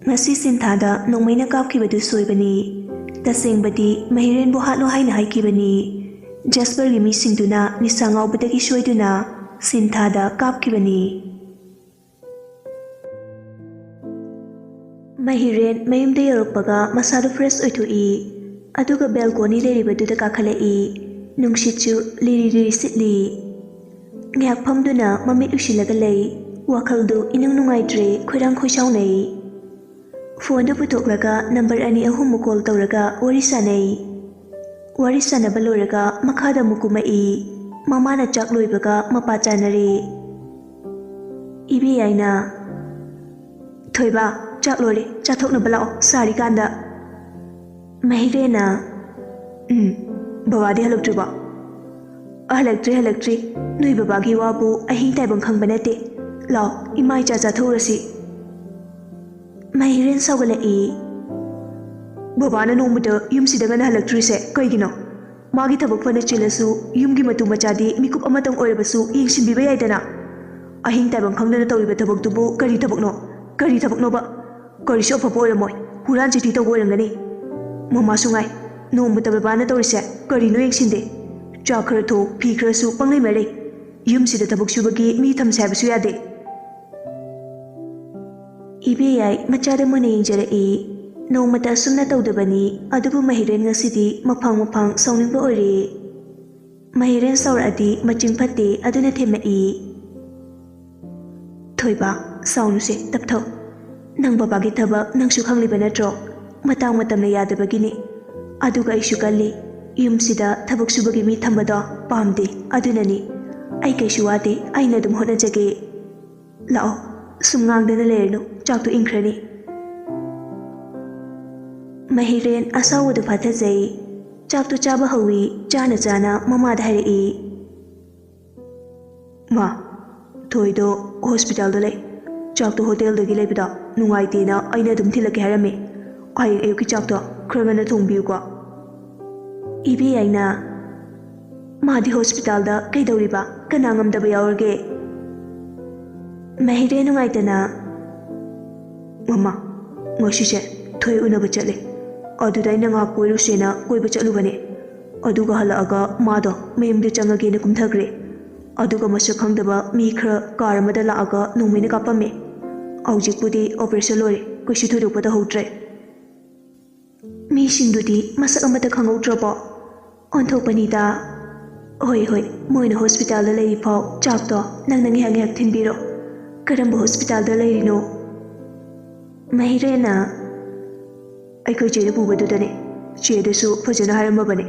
ngasi Sinthada nongmaina kapkibadu soibani tasengбadi Mahirenbu hatlo haina haikibani Jaspergi misingduna nisangawbadagi soiduna Sinthada kapkibani Mahiren mayumda yorokpaga masadu fresh oithoi aduga balcony leribadуда kakhalai nungshitchu liri sitli ngyak phamduna mamit usilaga lei wakhaldu inung nungaitre khoirang khoisaunai phone putoklaga number ani ahum call tawraga wari sanaba loraga makhada mukumai mamana chak loibaga mapa chanare ibi aina thoiba chak lore chathokna balao sari kanda Mahirena babadi haloktriba halaktre nui babagi wabu ahi taibang khangbanate lao imai cha thorasi Mahiren sawgalai babana nongmuda yumsidagana halaktrise kaigino magi thabak fana chilasu yumgi matu machadi mikup amatang oirabasu yengsinbiba yaidana ahin taibang khangdana tawriba thabaktubu kari thabakno ba kari sofapo oiramoy huran chiti tawbo oirangani mama sungai nongmuda babana tawrise karino yengsinde cha khara tho phi kharasu panglai mare yumsida thabak subagi mi thamse habasu yade ibiyai machada mune yengjarai nongmata sumna tawdabani adubu Mahiren ngasidi mafang sauningba ore Mahiren sauradi maching phatte aduna themai thoiba saunuse tapthau nang babagi thabak nangsu khangliba natro matang matamna yadabagini aduga isu kalli yumsida thabak subagi mi thambado pamde adunani ai kaisu wade aina dum honajage lao sumngangdana lerno chaktu inkrani Mahiren asawudu phathajai chaktu chaba hawi chana mamada harai ma thoido hospital do lei chaktu hotel dagi leibida nungaite na aina dum thilake harame ai ayuki chakto khrangana thongbiu ko ibi aina madi hospital da kaidawriba kana ngamdaba yawarge Mahiren nungaitana mama ngosise thoi unaba chale aduda ina nga koirusena koiba chalubane aduga halaga mado mayumde changage na kumthagre aduga masak khangdaba mi khra car amada laaga nongmina kapame aujikpudi operation lore koisu thoidokpada houtre mi singdudi masak amata khangoutrabo onthokpanida hoi moina hospital da lei phau chakto nang hang thinbiro karamba hospital da leirino Mahirena aikoi chede pubadudane chedesu fajana haramabane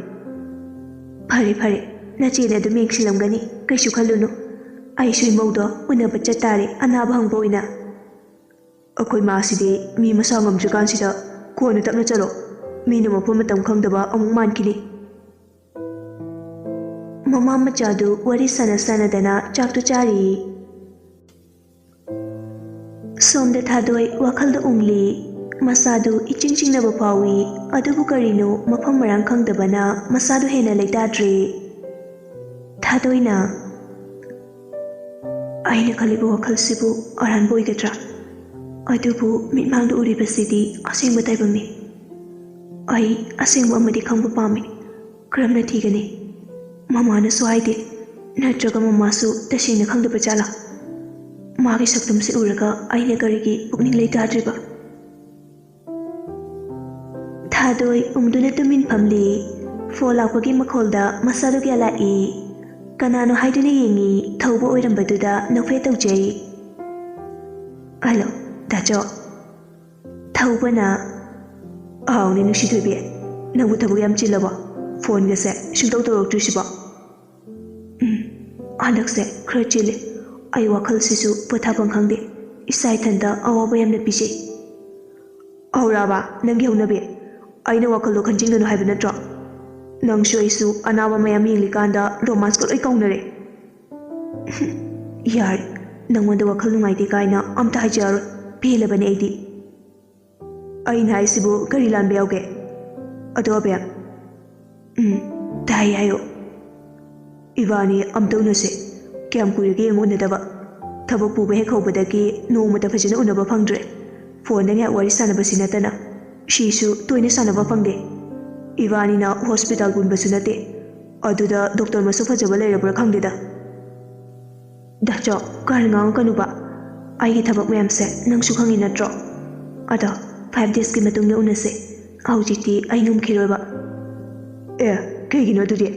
phare na chede adu mengsilamgani kaisu khallunu aisu imaudo unaba chatare anaba hangboina akoi maside mi masangam jukansida konu tapna chalo mina mapam matam khangdaba amuk mankini mama machadu wari sana dana chaktu chari somda thadoi wakhalda ungli masadu ichingchingnaba pawi adubu karino mafam marang khangdabana masadu hena leitadre thadoina aina khalibu wakhalsibu aranbo igatra adubu mitmangdu uribasidi asengba taibangni ai asengba amadi khangba pami kramna thigani mamana swaide natraga mamasu tasingna khangdaba chala magi saktam se uraga aina karigi pukning leitadriba Thadoi umduna tumin pamli folakpagi makholda masadu kya lai kanano haiduna yengi thauba oirambaduda nokfe taujai Hello dajo thaubana awni nushithoibe nangbu thabu yam chilaba phone gase sungtau toroktrisiba handakse khra chile ai wakhal sisu pothabang khangde isai thanda awaba yamna pije auraba nangi haunabe aina wakhaldo khanjingdanu haiba natro nangsu aisu anaba mayam yenglikanda romance ko loi kaunare yar nangwanda wakhal nungaide kaina amta haijaro pelabane aidi aina haisibu kari lanbe yauge adobe dai ayo Ivani amtaunase kyam kuirige yengonadaba thabak puba hek hobadagi nongmata fajina unaba phangdre ꯐꯣꯟꯗ ꯉꯥꯏꯍꯥꯛ ꯋꯥꯔꯤ ꯁꯥꯟꯅꯕꯁꯤ ꯅꯠꯇꯅ ꯁꯤꯁꯨ ꯇꯣꯏꯅ ꯁꯥꯟꯅꯕ ꯐꯪꯗꯦ ꯏꯕꯥꯅꯤꯅ ꯍꯣꯁꯄꯤꯇꯥꯜ ꯄꯨꯟꯕꯁꯨ ꯅꯠꯇꯦ ꯑꯗꯨꯗ ꯗꯣꯛꯇꯔ ꯃꯁꯛ ꯐꯖꯕ ꯂꯩꯔꯕ꯭ꯔꯥ ꯈꯪꯗꯦꯗ ꯗꯥꯆꯧ ꯀꯔꯤ ꯉꯥꯡꯉꯛꯀꯅꯨꯕ ꯑꯩꯒꯤ ꯊꯕꯛ ꯃꯌꯥꯝꯁꯦ ꯅꯪꯁꯨ ꯈꯪꯉꯤ ꯅꯠꯇ꯭ꯔꯣ ꯑꯗꯣ 5 daysꯀꯤ ꯃꯇꯨꯡꯗ ꯎꯅꯁꯦ ꯍꯧꯖꯤꯛꯇꯤ ꯑꯩ ꯉꯝꯈꯤꯔꯣꯏꯕ ꯑꯦ ꯀꯩꯒꯤꯅꯣ ꯑꯗꯨꯗꯤ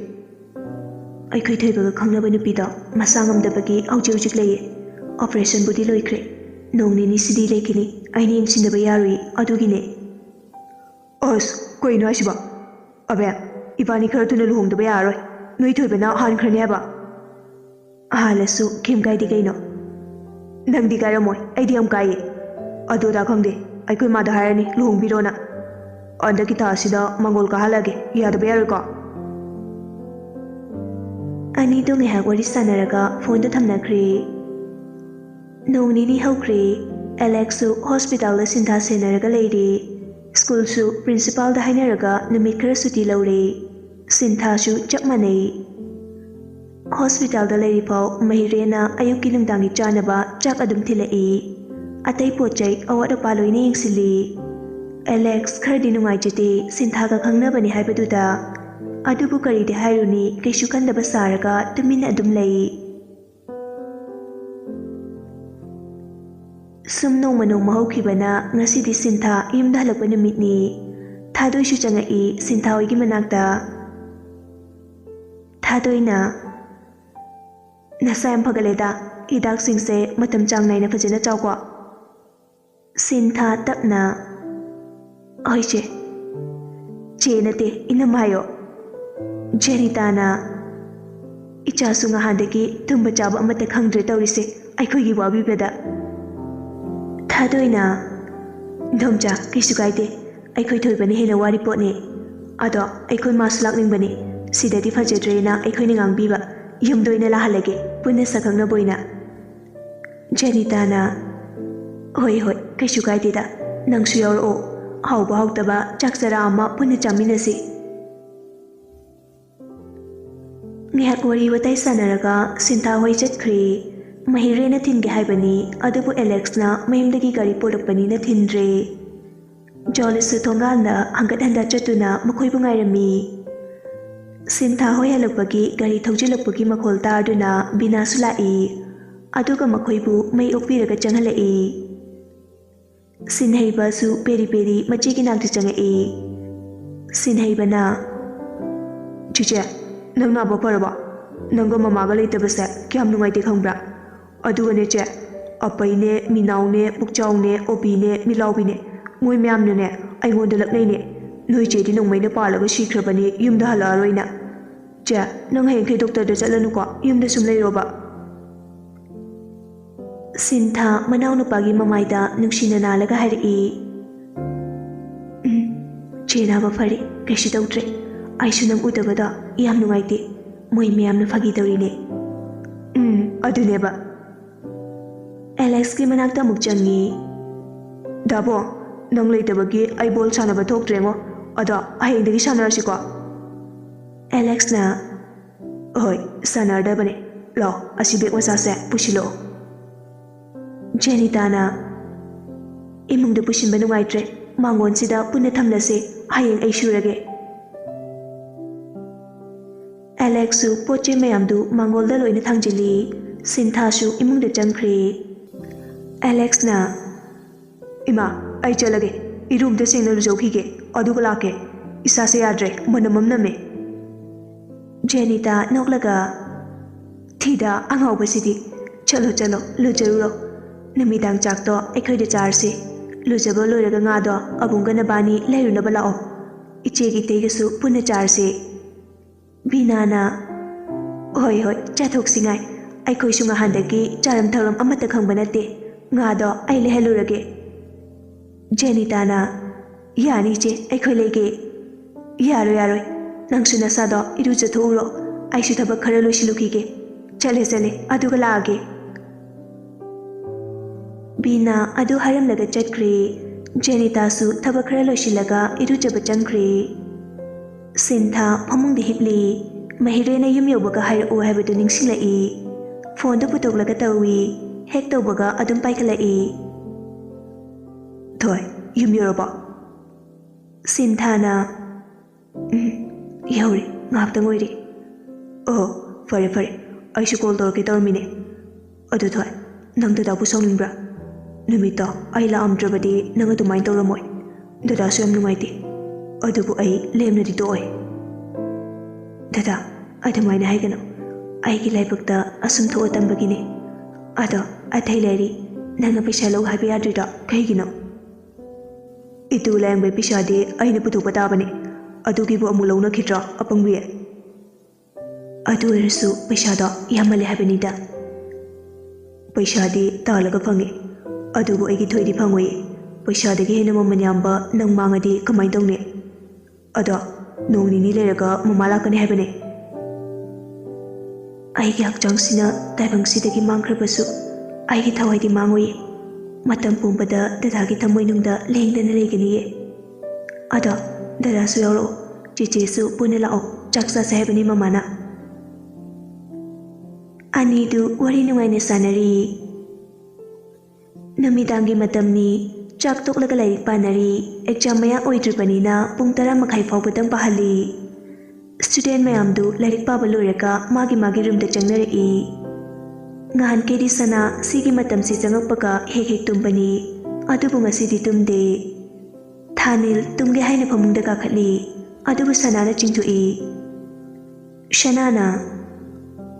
ꯑꯩꯈꯣꯏ ꯊꯣꯏꯕꯒ ꯈꯪꯅꯕ ꯅꯨꯄꯤꯗꯣ ꯃꯁꯥ ꯉꯝꯗꯕꯒꯤ ꯍꯧꯖꯤꯛ ꯂꯩꯌꯦ ꯑꯣꯄꯔꯦꯁꯟꯕꯨꯗꯤ ꯂꯣꯏꯈ꯭ꯔꯦ ꯅꯣꯡ ꯅꯤꯅꯤꯁꯤꯗꯤ ꯂꯩꯈꯤꯅꯤ ꯑꯩꯅ ꯌꯦꯡꯁꯤꯟꯗꯕ ꯌꯥꯔꯣꯏ ꯑꯗꯨꯒꯤꯅꯦ ꯑꯁ ꯀꯩꯅꯣ ꯍꯥꯏꯁꯤꯕ ꯑꯕꯦ ꯏꯕꯥꯅꯤ ꯈꯔ ꯊꯨꯅ ꯂꯨꯍꯣꯡꯗꯕ ꯌꯥꯔꯔꯣꯏ ꯅꯣꯏ ꯊꯣꯏꯕꯅ ꯍꯥꯟꯈ꯭ꯔꯅꯤ ꯍꯥꯏꯕ ꯍꯥꯜꯂꯁꯨ ꯀꯩꯝ ꯀꯥꯏꯗꯦ ꯀꯩꯅꯣ ꯅꯪꯗꯤ ꯀꯥꯏꯔꯝꯃꯣꯏ ꯑꯩꯗꯤ ꯌꯥꯝ ꯀꯥꯏꯌꯦ ꯑꯗꯨꯗ ꯈꯪꯗꯦ ꯑꯩꯈꯣꯏ ꯃꯥꯗ ꯍꯥꯏꯔꯅꯤ ꯂꯨꯍꯣꯡꯕꯤꯔꯣꯅ ꯍꯟꯗꯛꯀꯤ ꯊꯥꯁꯤꯗ ꯃꯪꯒꯣꯜ ꯀꯥꯍꯜꯂꯒꯦ ꯌꯥꯗꯕ ꯌꯥꯔꯣꯏꯀꯣ ꯑꯅꯤꯗꯣ ꯉꯥꯏꯍꯥꯛ ꯋꯥꯔꯤ ꯁꯥꯟꯅꯔꯒ ꯐꯣꯟꯗꯣ ꯊꯝꯅꯈ꯭ꯔꯦ ꯅꯣꯡ ꯅꯤꯅꯤ ꯍꯧꯈ꯭ꯔꯦ ꯑꯦꯂꯦꯛꯁꯁꯨ ꯍꯣꯁꯄꯤꯇꯥꯜꯗ ꯁꯤꯟꯊꯥ ꯁꯦꯟꯅꯔꯒ ꯂꯩꯔꯦ ꯁ꯭ꯀꯨꯜꯁꯨ ꯄ꯭ꯔꯤꯟꯁꯤꯄꯥꯜꯗ ꯍꯥꯏꯅꯔꯒ ꯅꯨꯃꯤꯠ ꯈꯔ ꯁꯨꯇꯤ ꯂꯧꯔꯦ ꯁꯤꯟꯊꯥꯁꯨ ꯆꯞ ꯃꯥꯟꯅꯩ ꯍꯣꯁꯄꯤꯇꯥꯜꯗ ꯂꯩꯔꯤꯐꯥꯎ ꯃꯍꯤꯔꯦꯅ ꯑꯌꯨꯛꯀꯤ ꯅꯨꯡꯗꯥꯡꯒꯤ ꯆꯥꯅꯕ ꯆꯥꯛ ꯑꯗꯨꯝ ꯊꯤꯜꯂꯛꯏ ꯑꯇꯩ ꯄꯣꯠ ꯆꯩ ꯑꯋꯥꯠ ꯑꯄꯥ ꯂꯣꯏꯅ ꯌꯦꯡꯁꯤꯜꯂꯤ ꯑꯦꯂꯦꯛꯁ ꯈꯔꯗꯤ ꯅꯨꯡꯉꯥꯏꯖꯗꯦ ꯁꯤꯟꯊꯥꯒ ꯈꯪꯅꯕꯅꯤ ꯍꯥꯏꯕꯗꯨꯗ ꯑꯗꯨꯕꯨ ꯀꯔꯤꯗꯤ ꯍꯥꯏꯔꯨꯅꯤ ꯀꯩꯁꯨ ꯈꯟꯗꯕ ꯁꯥꯔꯒ ꯇꯨꯃꯤꯟꯅ ꯑꯗꯨꯝ ꯂꯩ ꯁꯨꯝ ꯅꯣꯡꯃ ꯍꯧꯈꯤꯕꯅ ꯉꯁꯤꯗꯤ ꯁꯤꯟꯊꯥ ꯌꯨꯝꯗ ꯍꯜꯂꯛꯄ ꯅꯨꯃꯤꯠꯅꯤ ꯊꯥꯗꯣꯏꯁꯨ ꯆꯪꯉꯛꯏ ꯁꯤꯟꯊꯥ ꯍꯣꯏꯒꯤ ꯃꯅꯥꯛꯇ ꯊꯥꯗꯣꯏꯅ ꯅꯁꯥ ꯌꯥꯝ ꯐꯒꯠꯂꯦꯗ ꯍꯤꯗꯥꯛꯁꯤꯡꯁꯦ ꯃꯇꯝ ꯆꯥꯡ ꯅꯥꯏꯅ ꯐꯖꯅ ꯆꯥꯎꯀꯣ ꯁꯤꯟꯊꯥ ꯇꯞꯅ ꯍꯣꯏ ꯆꯦ ꯅꯠꯇꯦ ꯏꯅꯝ ꯍꯥꯏꯌꯣ ꯖꯦꯅꯤꯇꯥꯅ ꯏꯆꯥꯁꯨ ꯉꯍꯥꯟꯗꯒꯤ ꯇꯨꯝꯕ ꯆꯥꯕ ꯑꯃꯠꯇ ꯈꯪꯗ꯭ꯔꯦ ꯇꯧꯔꯤꯁꯦ ꯑꯩꯈꯣꯏꯒꯤ ꯋꯥꯕꯤꯕꯗ ꯊꯥꯗꯣꯏꯅ ꯏꯟꯗꯣꯝꯆꯥ ꯀꯩꯁꯨ ꯀꯥꯏꯗꯦ ꯑꯩꯈꯣꯏ ꯊꯣꯏꯕꯅ ꯍꯦꯟꯅ ꯋꯥꯔꯤ ꯄꯣꯠꯅꯤ ꯑꯗꯣ ꯑꯩꯈꯣꯏ ꯃꯥꯁꯨ ꯂꯥꯛꯅꯤꯡꯕꯅꯤ ꯁꯤꯗꯗꯤ ꯐꯖꯗ꯭ꯔꯦꯅ ꯑꯩꯈꯣꯏꯅ ꯉꯥꯡꯕꯤꯕ ꯌꯨꯝꯗ ꯑꯣꯏꯅ ꯂꯥꯛꯍꯜꯂꯒꯦ ꯄꯨꯟꯅ ꯁꯛꯈꯪꯅꯕ ꯑꯣꯏꯅ ꯖꯦꯅꯤꯇꯥꯅ ꯍꯣꯏ ꯀꯩꯁꯨ ꯀꯥꯏꯗꯦꯗ ꯅꯪꯁꯨ ꯌꯥꯎꯔꯛꯑꯣ ꯍꯥꯎꯕ ꯍꯥꯎꯇꯕ ꯆꯥꯛ ꯆꯔꯥ ꯑꯃ ꯄꯨꯟꯅ ꯆꯥꯃꯤꯟꯅꯁꯤ ꯉꯥꯏꯍꯥꯛ ꯋꯥꯔꯤ ꯋꯥꯇꯥꯏ ꯁꯥꯟꯅꯔꯒ ꯁꯤꯟꯊꯥ ꯍꯣꯏ ꯆꯠꯈ꯭ꯔꯦ ꯃꯍꯤꯔꯦꯅ ꯊꯤꯟꯒꯦ ꯍꯥꯏꯕꯅꯤ ꯑꯗꯨꯕꯨ ꯑꯦꯂꯦꯛꯁꯅ ꯃꯌꯨꯝꯗꯒꯤ ꯒꯥꯔꯤ ꯄꯣꯔꯛꯄꯅꯤꯅ ꯊꯤꯟꯗ꯭ꯔꯦ ꯖꯣꯟꯁꯨ ꯊꯣꯡꯒꯥꯟꯗ ꯍꯪꯒꯠ ꯍꯟꯗꯥ ꯆꯠꯇꯨꯅ ꯃꯈꯣꯏꯕꯨ ꯉꯥꯏꯔꯝꯃꯤ ꯁꯤꯟꯊꯥ ꯍꯣꯏ ꯍꯜꯂꯛꯄꯒꯤ ꯒꯥꯔꯤ ꯊꯧꯖꯤꯜꯂꯛꯄꯒꯤ ꯃꯈꯣꯜ ꯇꯥꯗꯨꯅ ꯕꯤꯅꯥꯁꯨ ꯂꯥꯛꯏ ꯑꯗꯨꯒ ꯃꯈꯣꯏꯕꯨ ꯃꯩ ꯑꯣꯛꯄꯤꯔꯒ ꯆꯪꯍꯜꯂꯛꯏ ꯁꯤꯟꯍꯩꯕꯁꯨ ꯄꯦꯔꯤ ꯄꯦꯔꯤ ꯃꯆꯦꯒꯤ ꯅꯥꯛꯇ ꯆꯪꯉꯛꯏ ꯁꯤꯟꯍꯩꯕꯅ ꯆꯤꯆꯦ ꯅꯪ ꯅꯥꯕ ꯐꯔꯕ ꯅꯪꯒ ꯃꯃꯥꯒ ꯂꯩꯇꯕꯁꯦ ꯀꯌꯥꯝ ꯅꯨꯡꯉꯥꯏꯇꯦ ꯈꯪꯕ꯭ꯔꯥ ꯑꯗꯨꯒꯅꯦ ꯆꯦ ꯑꯄꯩꯅꯦ ꯃꯤꯅꯥꯎꯅꯦ ꯄꯨꯛꯆꯥꯎꯅꯦ ꯑꯣꯕꯤꯅꯦ ꯃꯤꯂꯥꯎꯕꯤꯅꯦ ꯃꯣꯏ ꯃꯌꯥꯝꯅꯅꯦ ꯑꯩꯉꯣꯟꯗ ꯂꯛꯅꯩꯅꯦ ꯅꯣꯏ ꯆꯦꯗꯤ ꯅꯣꯡꯃꯩꯅ ꯄꯥꯜꯂꯒ ꯁꯤꯈ꯭ꯔꯕꯅꯤ ꯌꯨꯝꯗ ꯍꯜꯂꯛꯑꯔꯣꯏꯅ ꯆꯦ ꯅꯪ ꯍꯌꯦꯡꯈꯩ ꯗꯣꯛꯇꯔꯗ ꯆꯠꯂꯅꯨꯀꯣ ꯌꯨꯝꯗ ꯁꯨꯝ ꯂꯩꯔꯣꯕ ꯁꯤꯟꯊꯥ ꯃꯅꯥꯎꯅꯨꯄꯥꯒꯤ ꯃꯃꯥꯏꯗ ꯅꯨꯡꯁꯤꯅ ꯅꯥꯜꯂꯒ ꯍꯥꯏꯔꯛꯏ ꯆꯦ ꯅꯥꯕ ꯐꯔꯦ ꯀꯩꯁꯨ ꯇꯧꯗ꯭ꯔꯦ ꯑꯩꯁꯨ ꯅꯪ ꯎꯗꯕꯗꯣ ꯌꯥꯝ ꯅꯨꯡꯉꯥꯏꯇꯦ ꯃꯣꯏ ꯃꯌꯥꯝꯅ ꯐꯥꯒꯤ ꯇꯧꯔꯤꯅꯦ ꯑꯗꯨꯅꯦꯕ ꯑꯦꯂꯦꯛꯁꯀꯤ ꯃꯅꯥꯛꯇ ꯑꯃꯨꯛ ꯆꯪꯉꯤ ꯗꯥꯕꯣ ꯅꯪ ꯂꯩꯇꯕꯒꯤ ꯑꯩ ꯕꯣꯜ ꯁꯥꯟꯅꯕ ꯊꯣꯛꯇ꯭ꯔꯦꯉꯣ ꯑꯗꯣ ꯍꯌꯦꯡꯗꯒꯤ ꯁꯥꯟꯅꯔꯁꯤꯀꯣ ꯑꯦꯂꯦꯛꯁꯅ ꯍꯣꯏ ꯁꯥꯟꯅꯔꯗꯕꯅꯦ ꯂꯥꯛꯑꯣ ꯑꯁꯤ ꯕꯦꯛ ꯃꯆꯥꯁꯦ ꯄꯨꯁꯤꯜꯂꯛꯑꯣ ꯖꯦꯅꯤꯇꯥꯅ ꯏꯃꯨꯡꯗ ꯄꯨꯁꯤꯟꯕ ꯅꯨꯡꯉꯥꯏꯇ꯭ꯔꯦ ꯃꯥꯡꯒꯣꯟꯁꯤꯗ ꯄꯨꯟꯅ ꯊꯝꯂꯁꯤ ꯍꯌꯦꯡ ꯑꯩ ꯁꯨꯔꯒꯦ ꯑꯦꯂꯦꯛꯁꯁꯨ ꯄꯣꯠ ꯆꯩ ꯃꯌꯥꯝꯗꯨ ꯃꯥꯡꯒꯣꯜꯗ ꯂꯣꯏꯅ ꯊꯥꯡꯖꯤꯜꯂꯤ ꯁꯤꯟꯊꯥꯁꯨ ꯏꯃꯨꯡꯗ ꯆꯪꯈ꯭ꯔꯦ ꯑꯦꯂꯦꯛꯁꯅ ꯏꯃꯥ ꯑꯩ ꯆꯠꯂꯒꯦ ꯏꯔꯨꯝꯗ ꯁꯦꯡꯅ ꯂꯨꯖꯧꯈꯤꯒꯦ ꯑꯗꯨꯒ ꯂꯥꯛꯀꯦ ꯏꯁꯥꯁꯦ ꯌꯥꯗ꯭ꯔꯦ ꯃꯅꯝ ꯑꯃ ꯅꯝꯃꯦ ꯖꯦꯅꯤꯇꯥ ꯅꯣꯛꯂꯒ ꯊꯤꯗ ꯑꯉꯥꯎꯕꯁꯤꯗꯤ ꯆꯠꯂꯣ ꯂꯨꯖꯔꯨꯔꯣ ꯅꯨꯃꯤꯗꯥꯡ ꯆꯥꯛꯇꯣ ꯑꯩꯈꯣꯏꯗ ꯆꯥꯔꯁꯤ ꯂꯨꯖꯕ ꯂꯣꯏꯔꯒ ꯉꯥꯗꯣ ꯑꯕꯨꯡꯒ ꯅꯕꯥꯅꯤ ꯂꯩꯔꯨꯅꯕ ꯂꯥꯛꯑꯣ ꯏꯆꯦꯒꯤ ꯏꯇꯩꯒꯁꯨ ꯄꯨꯟꯅ ꯆꯥꯔꯁꯤ ꯕꯤꯅꯥꯅ ꯍꯣꯏ ꯆꯥꯊꯣꯛꯁꯤꯉꯥꯏ ꯑꯩꯈꯣꯏꯁꯨ ꯉꯍꯥꯟꯗꯒꯤ ꯆꯥꯔꯝ ꯊꯧꯔꯝ ꯑꯃꯠꯇ ꯈꯪꯕ ꯅꯠꯇꯦ ꯉꯥꯗꯣ ꯑꯩ ꯂꯩꯍꯜꯂꯨꯔꯒꯦ ꯖꯦꯅꯤꯇꯥꯅ ꯌꯥꯅꯤ ꯏꯆꯦ ꯑꯩꯈꯣꯏ ꯂꯩꯒꯦ ꯌꯥꯔꯣꯏ ꯅꯪꯁꯨ ꯅꯁꯥꯗꯣ ꯏꯔꯨꯖꯊꯣꯛꯎꯔꯣ ꯑꯩꯁꯨ ꯊꯕꯛ ꯈꯔ ꯂꯣꯏꯁꯤꯜꯂꯨꯈꯤꯒꯦ ꯆꯠꯂꯦ ꯑꯗꯨꯒ ꯂꯥꯛꯑꯒꯦ ꯕꯤꯅꯥ ꯑꯗꯨ ꯍꯥꯏꯔꯝꯂꯒ ꯆꯠꯈ꯭ꯔꯦ ꯖꯦꯅꯤꯇꯥꯁꯨ ꯊꯕꯛ ꯈꯔ ꯂꯣꯏꯁꯤꯜꯂꯒ ꯏꯔꯨꯖꯕ ꯆꯪꯈ꯭ꯔꯦ ꯁꯤꯟꯊꯥ ꯐꯃꯨꯡꯗ ꯍꯤꯞꯂꯤ ꯃꯍꯤꯔꯦꯅ ꯌꯨꯝ ꯌꯧꯕꯒ ꯍꯥꯏꯔꯛꯎ ꯍꯥꯏꯕꯗꯨ ꯅꯤꯡꯁꯤꯡꯂꯛꯏ ꯐꯣꯟꯗꯨ ꯄꯨꯊꯣꯛꯂꯒ ꯇꯧꯏ ꯍꯦꯛ ꯇꯧꯕꯒ ꯑꯗꯨꯝ ꯄꯥꯏꯈꯠꯂꯛꯏ Thoy, yum yoraba. Sinthana. Yauri, ngaptang oiri. Oh, fare fare. I should call Dorky Dormine. Adu Thoy, nang the dabu song bra. Numita, I la drabadi, nanga to mind Doromoy. The dasum numaiti. Adubu I lame the toy. Dada, I don't mind Hagano. I kill I booked the asum to a tambagini. Ada, I tell lady, Nanga Pishalo happy adrida, Kagino. Itu lang by Pishadi, I never put Patabani. Adu give a mulona kitra upon we. Adu Ersu, Pishada, Yamale Habanida. Pishadi, Talagapangi. Adubu Egi Toidi Pangwe. Pishadi Gainamo Manyamba, Nang Mangadi, Kamaidone. Ada, no Nini Lega, Mamalakan Habane. I yak Jongsina, Tabang Sitaki Mankrabasu. I get how I demangwe. Matam Pumbada, the Tagitamununda, laying the Legani. Ada, the Rasuelo, Chichesu, Punelao, Jaxa Sabani Mamana. Anidu, Warinawani Sanari. Namidangi Matamni, Jack took like a lady panari, Examaya Oitripanina, Puntara Makai Faupatam Pahali. Student Mayamdu, like Babalureka, Magi Room the Janari. Ngahan Kedi Sana, Sigi Matam Sisangapaka, Heke Tumpani, Adubunga City Tumde. Thanil, Tumge Haina Pamunda Kakali, Adubu Sanana Chintu E. Shanana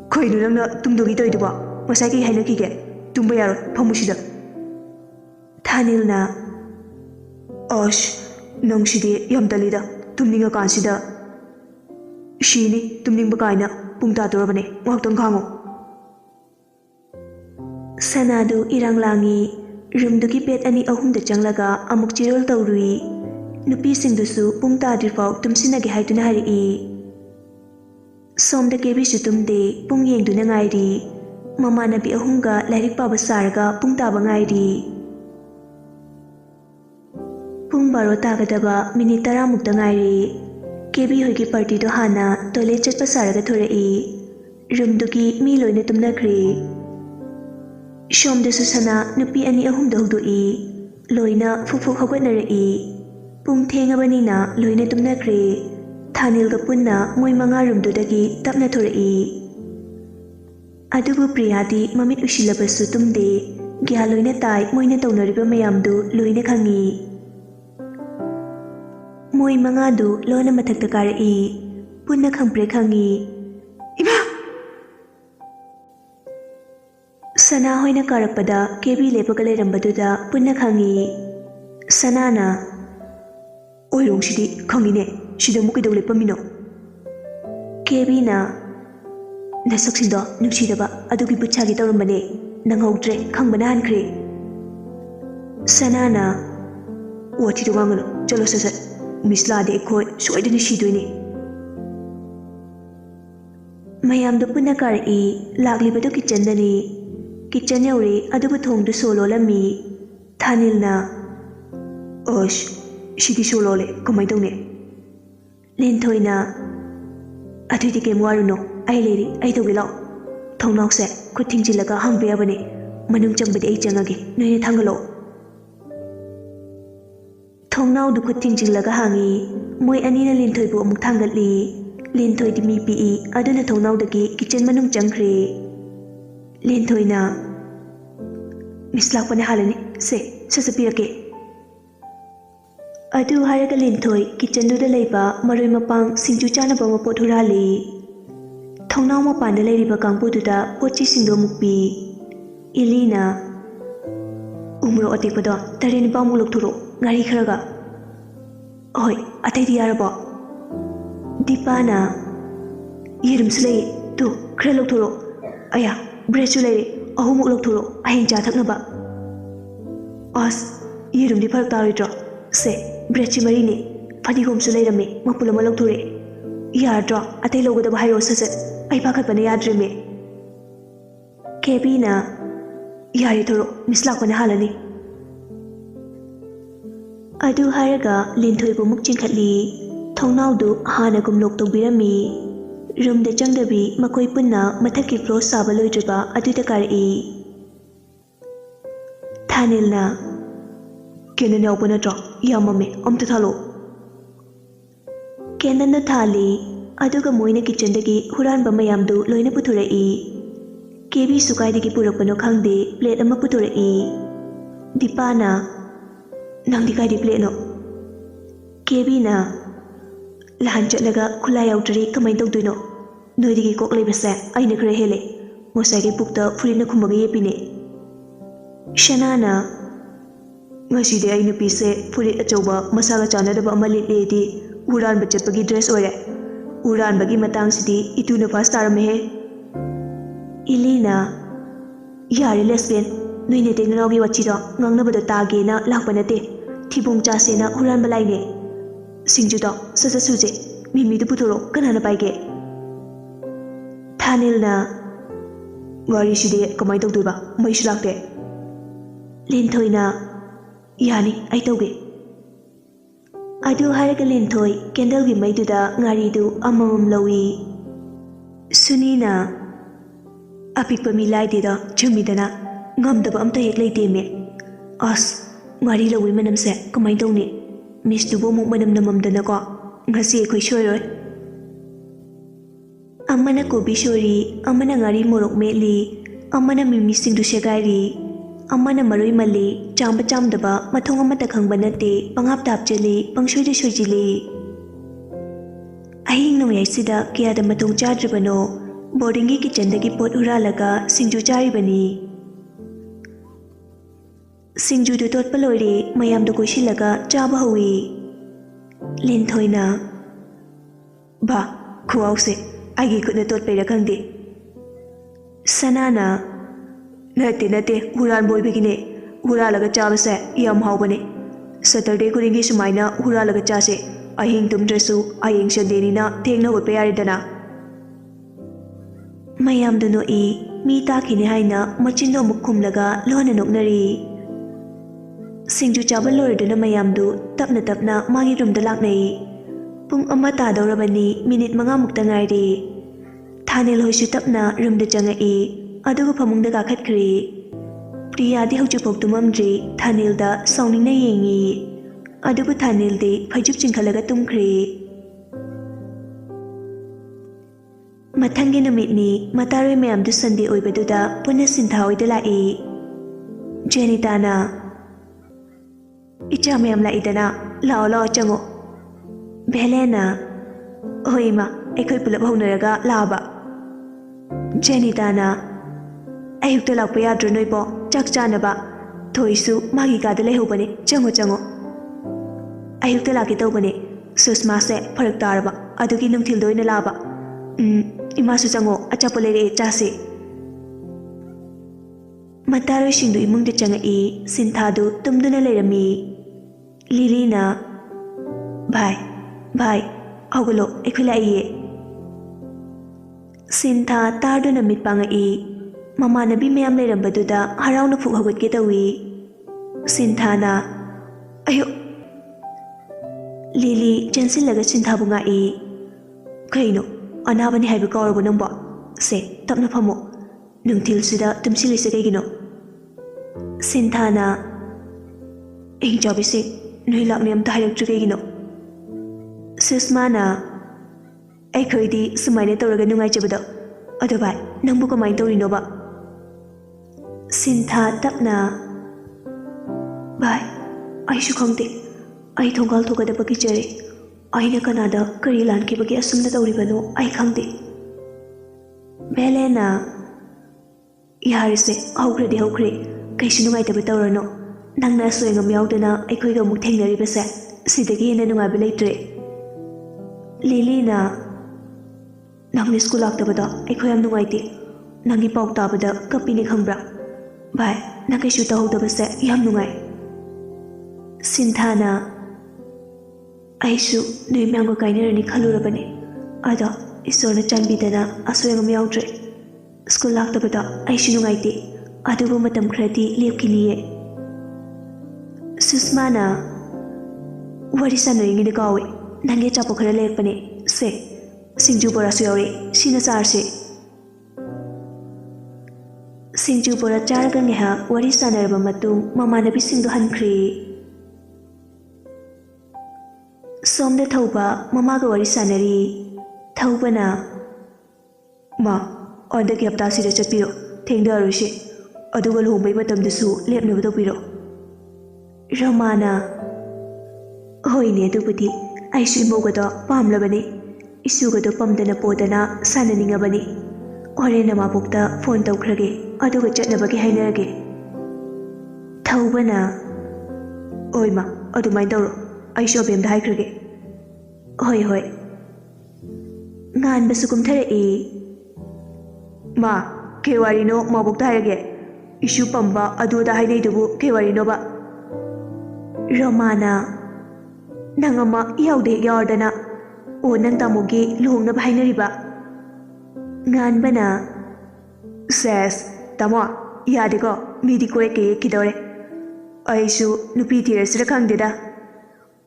Koiduna Tumdugi Toiduba, Wasaki Hainaki, Tumbayar, Pamushida. Thanil na Osh, Nongshidi, Yamdalida, Tumninga Kansida. Shini, Tumning Bakaina, Pumta Dorabane, Wakton Kango. Sanadu Iranglangi, Rumduki Pet Ani Ahum the Janglaga, Amuk Chirol Taurui, Nupi Sindusu, Pumta Dirfau, Tumsinagi Haitunari. Som the Kevishutum de, Pung Ying Dunangairi, Mama Nabi Ahunga, Larik Baba Sarga, Pumta Bangairi. Pung baro tagadaba minute 10 mukta ngairi. Kebi hoigi party do hana toilet chatpa saraga thorai. Room dugi mi loina tumnakre. Shom de susana nupi ani ahum do hudoi. Loina fufuk hawatnarai. Pung thengabanina loina tumnakre. Thanil ga punna moi manga room do dagi tapna thorai. Adubu priyadi mamit usilabasu tumde. Gya loina tai moina taunariba mayamdu loina khangi. Moi mangadu lona mathakta karai punna khangpre khangi ima sana hoina karakpada kebi lepaga lerambaduda punna khangi sanana oirong sidi khangine sida muki dole pamino kebi na nasaksindo nuksidaba adugi buchagi tawrambane nanghautre khangbana hankhre sanana wati do wangalo chalo sasat Miss Lade Koi, so I didn't see doing it. Mayam the Punakari, Lagli Badu Kitchendani, Kitchenari, Adubutong the solo lami, Tanilna. Osh, she di solole, come I don't it. Lintoina Atitike Waruno, I lady, I do below. Tonok said, could think Jilaga hungry abone, Manum jump with Jangagi, no tangalo. Thongnau du khuting jinglaga hangi moi anina linthoi bu amuk thangatli linthoi di mi pi aduna thongnau dagi kitchen manung changkhre linthoi na mislak pane halani se sasapirake adu haraga linthoi kitchen du da leiba maroi mapang singju chana ba mapot hurali thongnau ma pan da leiriba kangpu du da pochi singdo mukpi ilina umro atepada tarin ba mulok thuro ngari kharaga oi atai diyarabo dipana yerum slei to khrelok thoro aya brechulei ahumuk lok thoro ahing cha thaknaba as yerum di phar taridro se brechi mari ne phadi gom sulei rame mapula malok thore yadro atai logoda bhayo sase ai pakhat bane yadre me kebina yari thoro mislak bane halani Adu haraga linthoi bu muk chingkhatli thongnau du hana gumlok tobirami room da changdabi makoi punna mathaki floor saba loidriba adu da kari Thanilna candle ꯌꯥꯎꯕ ꯅꯠꯇ꯭ꯔꯣ? ꯌꯥꯝꯃꯝꯃꯦ, ꯑꯝꯇ ꯊꯥꯜꯂꯛꯑꯣ꯫ ꯀꯦꯟꯗꯜꯗꯣ ꯊꯥꯜꯂꯤ, ꯑꯗꯨꯒ ꯃꯣꯏꯅ ꯀꯤꯆꯟꯗꯒꯤ ꯍꯨꯔꯥꯟꯕ ꯃꯌꯥꯝꯗꯨ ꯂꯣꯏꯅ ꯄꯨꯊꯣꯔꯛꯏ꯫ ꯀꯦꯕꯤꯁꯨ ꯀꯥꯏꯗꯒꯤ ꯄꯨꯔꯛꯄꯅꯣ ꯈꯪꯗꯦ, ꯄ꯭ꯂꯦꯠ ꯑꯃ ꯄꯨꯊꯣꯔꯛꯏ꯫ ꯗꯤꯄꯥꯅ, ꯅꯪꯗꯤ ꯀꯥꯏꯗꯩ ꯄ꯭ꯂꯦꯠꯅꯣ? ꯀꯦꯕꯤꯅ, ꯂꯍꯥꯟ ꯆꯠꯂꯒ ꯈꯨꯠꯂꯥꯏ ꯌꯥꯎꯗ꯭ꯔꯗꯤ ꯀꯃꯥꯏꯅ ꯇꯧꯗꯣꯏꯅꯣ? ꯅꯣꯏꯗꯒꯤ ꯀꯣꯛ ꯂꯩꯕꯁꯦ ꯑꯩꯅ ꯈꯔ ꯍꯦꯜꯂꯦ꯫ ꯉꯁꯥꯏꯒꯤ ꯄꯨꯛꯇ ꯐꯨꯔꯤꯠꯅ ꯈꯨꯝꯃꯒ ꯌꯦꯞꯄꯤꯅꯦ꯫ ꯁꯅꯥꯅ, ꯉꯁꯤꯗꯤ ꯑꯩ ꯅꯨꯄꯤꯁꯦ ꯐꯨꯔꯤꯠ ꯑꯆꯧꯕ ꯃꯁꯥꯒ ꯆꯥꯟꯅꯗꯕ ꯑꯃ ꯂꯤꯠꯂꯦꯗꯤ ꯍꯨꯔꯥꯟꯕ ꯆꯠꯄꯒꯤ ꯗ꯭ꯔꯦꯁ ꯑꯣꯏꯔꯦ꯫ ꯍꯨꯔꯥꯟꯕꯒꯤ ꯃꯇꯥꯡꯁꯤꯗꯤ ꯏꯇꯨꯅ ꯐꯥꯁ ꯇꯥꯔꯝꯃꯦꯍꯦ꯫ ꯏꯂꯤꯅ, ꯌꯥꯔꯦ ꯂꯦꯁꯕꯤꯌꯟ, ꯅꯣꯏ ꯅꯇꯩ ꯅꯅꯥꯎꯒꯤ ꯋꯥꯊꯤꯗꯣ ꯉꯥꯡꯅꯕꯗ ꯇꯥꯒꯦꯅ ꯂꯥꯛꯄ ꯅꯠꯇꯦ꯫ ꯊꯤꯕꯣꯡ ꯆꯥꯁꯦꯅ ꯍꯨꯔꯥꯟꯕ ꯂꯥꯏꯅꯦ꯫ ꯁꯤꯡꯖꯨꯗꯣ ꯁꯠ ꯁꯠ ꯁꯨꯖꯦ, ꯃꯤꯃꯤꯗꯨ ꯄꯨꯊꯣꯔꯛꯑꯣ, ꯀꯅꯥꯅ ꯄꯥꯏꯒꯦ? ꯊꯥꯅꯤꯜꯅ, ꯋꯥꯔꯤꯁꯤꯗꯤ ꯀꯃꯥꯏꯅ ꯇꯧꯗꯣꯏꯕ? ꯃꯩꯁꯨ ꯂꯥꯛꯇꯦ꯫ ꯂꯤꯟꯊꯣꯏꯅ, ꯌꯥꯅꯤ, ꯑꯩ ꯇꯧꯒꯦ꯫ ꯑꯗꯨ ꯍꯥꯏꯔꯒ ꯂꯤꯟꯊꯣꯏ ꯀꯦꯟꯗꯜꯒꯤ ꯃꯩꯗꯨꯗ ꯉꯥꯔꯤꯗꯨ ꯑꯃꯃꯝ ꯂꯧꯏ꯫ ꯁꯨꯅꯤꯅ, ꯑꯄꯤꯛꯄ ꯃꯤ ꯂꯥꯏꯗꯦꯗ, ꯆꯨꯝꯃꯤꯗꯅ, ꯉꯝꯗꯕ ꯑꯝꯇ ꯍꯦꯛ ꯂꯩꯇꯦꯃꯦ꯫ ꯑꯁ, ꯉꯥꯔꯤ ꯂꯧꯕꯩ ꯃꯅꯝꯁꯦ ꯀꯃꯥꯏꯅ ꯇꯧꯅꯤ? ꯃꯤꯁꯇꯨꯕꯨ ꯑꯃꯨꯛ ꯃꯅꯝ ꯅꯝꯃꯝꯗꯅꯀꯣ, ꯉꯁꯤ ꯑꯩꯈꯣꯏ ꯁꯣꯏꯔꯣꯏ꯫ ꯑꯃꯅ ꯀꯣꯕꯤ ꯁꯣꯏꯔꯤ, ꯑꯃꯅ ꯉꯥꯔꯤ ꯃꯣꯔꯣꯛ ꯃꯦꯠꯂꯤ, ꯑꯃꯅ ꯃꯤꯃꯤꯁꯤꯡꯗꯨ ꯁꯦꯒꯥꯏꯔꯤ, ꯑꯃꯅ ꯃꯔꯣꯏ ꯃꯜꯂꯤ, ꯆꯥꯝꯕ ꯆꯥꯝꯗꯕ ꯃꯊꯣꯡ ꯑꯃꯠꯇ ꯈꯪꯕ ꯅꯠꯇꯦ, ꯄꯪꯍꯥꯞꯇ ꯍꯥꯞꯆꯤꯜꯂꯤ, ꯄꯪꯁꯣꯏꯗ ꯁꯣꯏꯖꯤꯜꯂꯤ꯫ ꯑꯍꯤꯡ ꯅꯣꯡꯌꯥꯏꯁꯤꯗ ꯀꯌꯥꯗ ꯃꯊꯣꯡ ꯆꯥꯗ꯭ꯔꯤꯕꯅꯣ, ꯕꯣꯔꯗꯤꯡꯒꯤ ꯀꯤꯆꯟꯗꯒꯤ ꯄꯣꯠ ꯍꯨꯔꯥꯜꯂꯒ ꯁꯤꯡꯖꯨ ꯆꯥꯔꯤꯕꯅꯤ꯫ ꯁꯤꯡꯖꯨꯗꯨ ꯇꯣꯠꯄ ꯂꯣꯏꯔꯦ, ꯃꯌꯥꯝꯗꯨ ꯀꯣꯏꯁꯤꯜꯂꯒ ꯆꯥꯕ ꯍꯧꯏ꯫ ꯂꯤꯟꯊꯣꯏꯅ, ꯚꯥ, ꯈꯨꯍꯥꯎꯁꯦ, ꯑꯩꯒꯤ ꯈꯨꯠꯅ ꯇꯣꯠꯄꯩꯔ ꯈꯪꯗꯦ꯫ ꯁꯅꯥꯅ, ꯅꯠꯇꯦ, ꯍꯨꯔꯥꯟꯕ ꯑꯣꯏꯕꯒꯤꯅꯦ꯫ ꯍꯨꯔꯥꯜꯂꯒ ꯆꯥꯕꯁꯦ ꯌꯥꯝ ꯍꯥꯎꯕꯅꯦ꯫ ꯁꯇꯔꯗꯦ ꯈꯨꯗꯤꯡꯒꯤ ꯁꯨꯃꯥꯏꯅ ꯍꯨꯔꯥꯜꯂꯒ ꯆꯥꯁꯦ꯫ ꯑꯍꯤꯡ ꯇꯨꯝꯗ꯭ꯔꯁꯨ ꯍꯌꯦꯡ ꯁꯟꯗꯦꯅꯤꯅ ꯊꯦꯡꯅ ꯍꯧꯒꯠꯄ ꯌꯥꯔꯦꯗꯅ꯫ ꯃꯌꯥꯝꯗꯨ ꯅꯣꯛꯏ, ꯃꯤ ꯇꯥꯈꯤꯅꯤ ꯍꯥꯏꯅ ꯃꯆꯤꯟꯗꯣ ꯑꯃꯨꯛ ꯈꯨꯝꯂꯒ ꯂꯣꯟꯅ ꯅꯣꯛꯅꯔꯤ꯫ ꯁꯤꯡꯖꯨ ꯆꯥꯕ ꯂꯣꯏꯔꯗꯨꯅ ꯃꯌꯥꯝꯗꯨ ꯇꯞꯅ ꯇꯞꯅ ꯃꯥꯒꯤ ꯔꯨꯝꯗ ꯂꯥꯛꯅꯩ꯫ ꯄꯨꯡ 1 ꯇꯥꯗꯧꯔꯕꯅꯤ, ꯃꯤꯅꯤꯠ 5ꯃꯨꯛꯇ ꯉꯥꯏꯔꯤ꯫ ꯊꯥꯅꯤꯜ ꯍꯣꯏꯁꯨ ꯇꯞꯅ ꯔꯨꯝꯗ ꯆꯪꯉꯛꯏ, ꯑꯗꯨꯒ ꯐꯃꯨꯡꯗ ꯀꯥꯈꯠꯈ꯭ꯔꯦ꯫ ꯄ꯭ꯔꯤꯌꯥꯗꯤ ꯍꯧꯖꯤꯛꯐꯥꯎ ꯇꯨꯝꯃꯝꯗ꯭ꯔꯤ, ꯊꯥꯅꯤꯜꯗ ꯁꯥꯎꯅꯤꯡꯅ ꯌꯦꯡꯉꯤ꯫ ꯑꯗꯨꯕꯨ ꯊꯥꯅꯤꯜꯗꯤ ꯐꯩꯖꯨꯞ ꯆꯤꯡꯈꯠꯂꯒ ꯇꯨꯝꯈ꯭ꯔꯦ꯫ ꯃꯊꯪꯒꯤ ꯅꯨꯃꯤꯠꯅꯤ, ꯃꯇꯥꯔꯣꯏ ꯃꯌꯥꯝꯗꯨ ꯁꯟꯗꯦ ꯑꯣꯏꯕꯗꯨꯗ ꯄꯨꯟꯅ ꯁꯤꯟꯊꯥ ꯍꯣꯏꯗ ꯂꯥꯛꯏ꯫ ꯖꯦꯅꯤꯇꯥꯅ, ꯏꯆꯥ ꯃꯌꯥꯝ ꯂꯥꯛꯏꯗꯅ, ꯂꯥꯛꯑꯣ ꯆꯪꯉꯣ꯫ ꯚꯦꯂꯦꯟꯅ, ꯍꯣꯏ ꯏꯃꯥ, ꯑꯩꯈꯣꯏ ꯄꯨꯂꯞ ꯍꯧꯅꯔꯒ ꯂꯥꯛꯑꯕ꯫ ꯖꯦꯅꯤꯇꯥꯅ, ꯑꯌꯨꯛꯇ ꯂꯥꯛꯄ ꯌꯥꯗ꯭ꯔꯣ ꯅꯣꯏꯕꯣ, ꯆꯥꯛ ꯆꯥꯅꯕ? ꯊꯣꯏꯁꯨ ꯃꯥꯒꯤ ꯀꯥꯗ ꯂꯩꯍꯧꯕꯅꯦ, ꯆꯪꯉꯣ꯫ ꯑꯌꯨꯛꯇ ꯂꯥꯛꯀꯦ ꯇꯧꯕꯅꯦ, ꯁꯨꯁꯃꯥꯁꯦ ꯐꯔꯛ ꯇꯥꯔꯕ, ꯑꯗꯨꯒꯤ ꯅꯨꯡꯊꯤꯜꯗ ꯑꯣꯏꯅ ꯂꯥꯛꯑꯕ꯫ ꯏꯃꯥꯁꯨ ꯆꯪꯉꯣ, ꯑꯆꯥꯄꯣꯠ ꯂꯩꯔꯛꯑꯦ, ꯆꯥꯁꯦ꯫ ꯃꯇꯥꯔꯣꯏꯁꯤꯡꯗꯨ ꯏꯃꯨꯡꯗ ꯆꯪꯉꯛꯏ, ꯁꯤꯟꯊꯥꯗꯨ ꯇꯨꯝꯗꯨꯅ ꯂꯩꯔꯝꯃꯤ꯫ ꯂꯤꯂꯤꯅ, ꯚꯥꯏ, ꯍꯧꯒꯠꯂꯣ, ꯑꯩꯈꯣꯏ ꯂꯥꯛꯏꯌꯦ꯫ ꯁꯤꯟꯊꯥ ꯇꯥꯔꯗꯨꯅ ꯃꯤꯠ ꯄꯥꯡꯉꯛꯏ, ꯃꯃꯥꯟꯅꯕꯤ ꯃꯌꯥꯝ ꯂꯩꯔꯝꯕꯗꯨꯗ ꯍꯔꯥꯎꯅ ꯐꯨꯛ ꯍꯧꯒꯠꯀꯦ ꯇꯧꯏ꯫ ꯁꯤꯟꯊꯥꯅ, ꯑꯌꯣ! ꯂꯤꯂꯤ ꯆꯦꯟꯁꯤꯜꯂꯒ ꯁꯤꯟꯊꯥꯕꯨ ꯉꯥꯛꯏ꯫ ꯀꯩꯅꯣ, ꯑꯅꯥꯕꯅꯤ ꯍꯥꯏꯕ ꯀꯥꯎꯔꯕ ꯅꯪꯕꯣ? ꯁꯦ, ꯇꯞꯅ ꯐꯝꯃꯣ, ꯅꯨꯡꯊꯤꯜꯁꯤꯗ ꯇꯨꯝꯁꯤꯜꯂꯤꯁꯦ ꯀꯩꯒꯤꯅꯣ? ꯁꯤꯟꯊꯥꯅ, ꯏꯪꯆꯥꯕꯤꯁꯤꯡ, ꯅꯣꯏ ꯂꯥꯛꯅꯤ ꯑꯝꯇ ꯍꯥꯏꯔꯛꯇ꯭ꯔꯤ ꯀꯩꯒꯤꯅꯣ? ꯁꯨꯁꯃꯥꯅ, ꯑꯩꯈꯣꯏꯗꯤ ꯁꯨꯃꯥꯏꯅ ꯇꯧꯔꯒ ꯅꯨꯡꯉꯥꯏꯖꯕꯗꯣ, ꯑꯗꯣ ꯚꯥꯏ, ꯅꯪꯕꯨ ꯀꯃꯥꯏꯅ ꯇꯧꯔꯤꯅꯣꯕ? ꯁꯤꯟꯊꯥ ꯇꯞꯅ, ꯚꯥꯏ, ꯑꯩꯁꯨ ꯈꯪꯗꯦ, ꯑꯩ ꯊꯣꯡꯒꯥꯜ ꯊꯣꯛꯀꯗꯕ ꯀꯤꯖꯔꯦ, ꯑꯩꯅ ꯀꯅꯥꯗ ꯀꯔꯤ ꯂꯥꯟꯈꯤꯕꯒꯦ ꯑꯁꯨꯝꯅ ꯇꯧꯔꯤꯕꯅꯣ ꯑꯩ ꯈꯪꯗꯦ꯫ ꯚꯦꯂꯦꯟꯅ, ꯌꯥꯔꯤꯁꯦ, ꯍꯧꯈ꯭ꯔꯦ, ꯀꯩꯁꯨ ꯅꯨꯡꯉꯥꯏꯇꯕ ꯇꯧꯔꯅꯣ, ꯅꯪꯅ ꯑꯁꯣꯏ ꯑꯉꯥꯝ ꯌꯥꯎꯗꯅ ꯑꯩꯈꯣꯏꯒ ꯑꯃꯨꯛ ꯊꯦꯡꯅꯔꯤꯕꯁꯦ ꯁꯤꯗꯒꯤ ꯍꯦꯟꯅ ꯅꯨꯡꯉꯥꯏꯕ ꯂꯩꯇ꯭ꯔꯦ꯫ ꯂꯤꯂꯤꯅ, ꯅꯪꯅ ꯁ꯭ꯀꯨꯜ ꯂꯥꯛꯇꯕꯗꯣ ꯑꯩꯈꯣꯏ ꯌꯥꯝ ꯅꯨꯡꯉꯥꯏꯇꯦ, ꯅꯪꯒꯤ ꯄꯥꯎ ꯇꯥꯕꯗ ꯀꯞꯄꯤꯅꯦ ꯈꯪꯕ꯭ꯔꯥ? ꯚꯥꯏ, ꯅꯪ ꯀꯩꯁꯨ ꯇꯧꯍꯧꯗꯕꯁꯦ ꯌꯥꯝ ꯅꯨꯡꯉꯥꯏ꯫ ꯁꯤꯟꯊꯥꯅ, ꯑꯩꯁꯨ ꯅꯣꯏ ꯃꯌꯥꯝꯒ ꯀꯥꯏꯅꯔꯅꯤ ꯈꯜꯂꯨꯔꯕꯅꯦ, ꯑꯗꯣ ꯏꯁꯣꯔꯅ ꯆꯥꯟꯕꯤꯗꯅ ꯑꯁꯣꯏ ꯑꯉꯥꯝ ꯌꯥꯎꯗ꯭ꯔꯦ꯫ ꯁ꯭ꯀꯨꯜ ꯂꯥꯛꯇꯕꯗꯣ ꯑꯩꯁꯨ ꯅꯨꯡꯉꯥꯏꯇꯦ, ꯑꯗꯨꯕꯨ ꯃꯇꯝ ꯈꯔꯗꯤ ꯂꯦꯞꯈꯤꯅꯤꯌꯦ꯫ ꯁꯨꯁꯃꯥꯅ, ꯋꯥꯔꯤ ꯁꯥꯟꯅꯔꯤꯉꯩꯗ ꯀꯥꯎꯋꯦ, ꯅꯪꯒꯤ ꯑꯆꯥꯄꯣꯠ ꯈꯔ ꯂꯩꯔꯛꯄꯅꯦ, ꯁꯦ, ꯁꯤꯡꯖꯨ ꯕꯣꯔꯥꯁꯨ ꯌꯥꯎꯔꯦ, ꯁꯤꯅ ꯆꯥꯔꯁꯦ꯫ ꯁꯤꯡꯖꯨ ꯕꯣꯔꯥ ꯆꯥꯔꯒ ꯉꯥꯏꯍꯥꯛ ꯋꯥꯔꯤ ꯁꯥꯟꯅꯔꯕ ꯃꯇꯨꯡ ꯃꯃꯥꯟꯅꯕꯤꯁꯤꯡꯗꯨ ꯍꯟꯈ꯭ꯔꯦ꯫ Somda Thauba, Mamaga wari sanari. Thaubana. Ma, on the Gaptasi the Chapiro, Tenda Rishi, Adugal home by Matam the Su, let me with the Piro. Ramana. Hoine Dupati, I see Mogado, Pam Labani, Isugato Pamdana Potana, Sananing Abani. Orena Mabukta, Fonto Crage, Aduga Chatnabaki Hainage. Taubana. Oima, Adu my door, I shop him the high crage. Hoi hoi. Nan Basukum Tere E. Ma, Kewarino, Mabuk Tarage. Issue Pamba, Adu the Hide Dubu, Kewarinova. Romana Nangama Yaude Yardana, O Nantamugi, Luna Binariba. Nganbana says, Tama, Yadigo, Midiqueke Kidore. I should Nupiti Rakandida.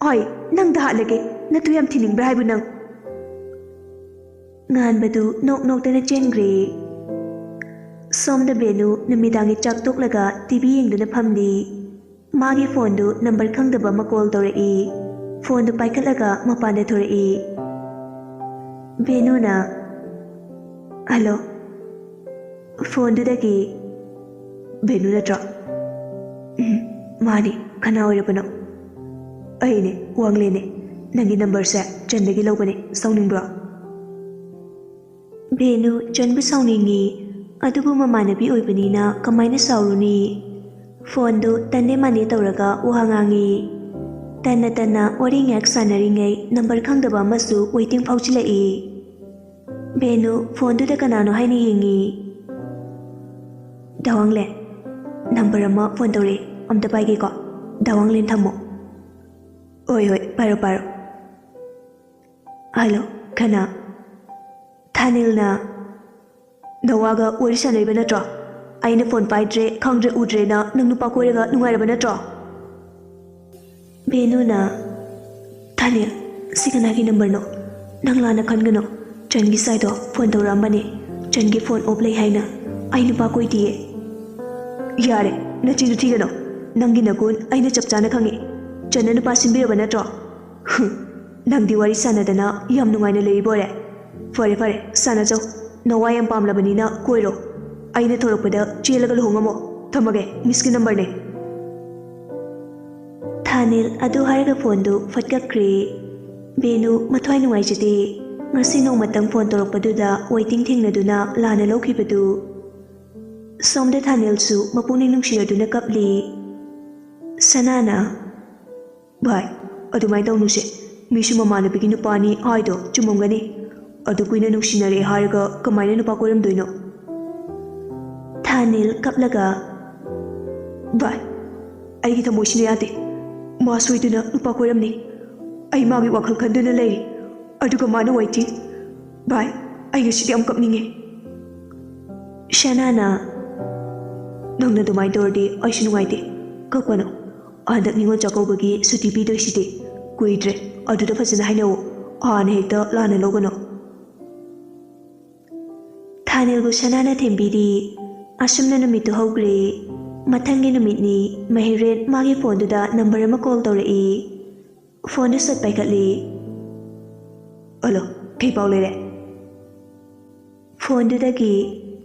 Oi, Nang the Halake, Natuyam Tinning Bribunang. Nganbadu, no than a chengri. Some the Benu, Namidangi Chak Toklaga, TV in the Pamdi. Magi Fondu, number Kang the Bama call Dore E. Fondu Paikalaga, Mapanda Tore E. Benuna. Hello. Fondu the key. Benuna drop. Mani, Kanaurabano. Aine, Wanglene, Nangi number set, Chandagi Logane, sounding bra. Benu, Janbu soundingi, Adubu Mamanabi Uibanina, Kamina Sauruni. Fondu, Tande Mani Tauraga, Uhangangi. Tana, Oring X Sanaringa, number Kangdaba Masu, waiting Pouchila E. Benu, Fondu the Kanano Haini Hingi. Dawangle. Number ama Fondore, the Paigiko. Dawanglin Tamo. Oi, Paro. Hello, Kana. Tanilna. Nawaga, Urishan Ibanatra. I in a phone by Dre, Kangre Udrena, Nupakoraga, Nuarabanatra. Benuna. Tanil, Sikanagi number no. Nanglana Kangano. Changi Saido, Fondorambani. Changi phone Oblay Haina. I Nupakoi Tie. Yare, Nachi Tigano. Nanginagun, I know Chapchana Kangi. Janan Passimbi Banatra. Nangdi Wari Sanadana, Yamnuana Labore. Forever, Sanazo. No, I am Pamlabanina, Quero. I know Toropada, Chilagal Homamo. Tomage, Miskin number ne. Tanil, Adu Haraga Fondo, Fatka Cree. Benu, Matwine Wajati. Masino Matang Fontoropaduda, waiting Tingaduna, Lana Lokipadu. Some the Tanil Su, Mapuni Nushia Kapli. Sanana. Bye. Adu my donushi. Mishumamana begin to pani, idol, Chumongani. Adu Queen Nushinari Harga, Kamina Pakuram Duino. Tanil Kaplaga. Bye. I get a motionati. Maswituna, Upakuramni. I magi wakal kanduna lay. Adu Kamana waiting. Bye. I used to am coming. Shanana. Nong to my door day, I should wait. Kokano. That Ningo Jacobagi, Suti Pido City, Quidre, or to the person I know, on Hector, Lana Logano. Tanil Bushanana Timbidi, Ashamana Mito Hogre, Matangina Mitni, Mahirin, Magi Fonduda, number Macol Dore E. Fonda set by Catly. Olo, keep all it. Fonda the key.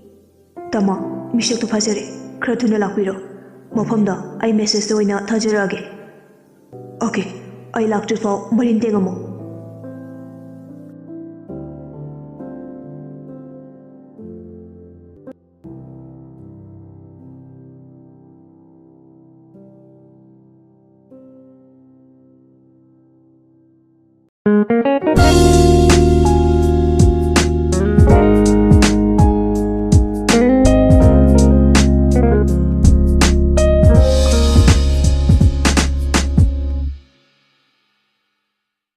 Tama, Mishak to Pasere, Kratuna Laquiro. Mopamda, I message the winner Tajirage. Okay, I locked it for Marintengamo.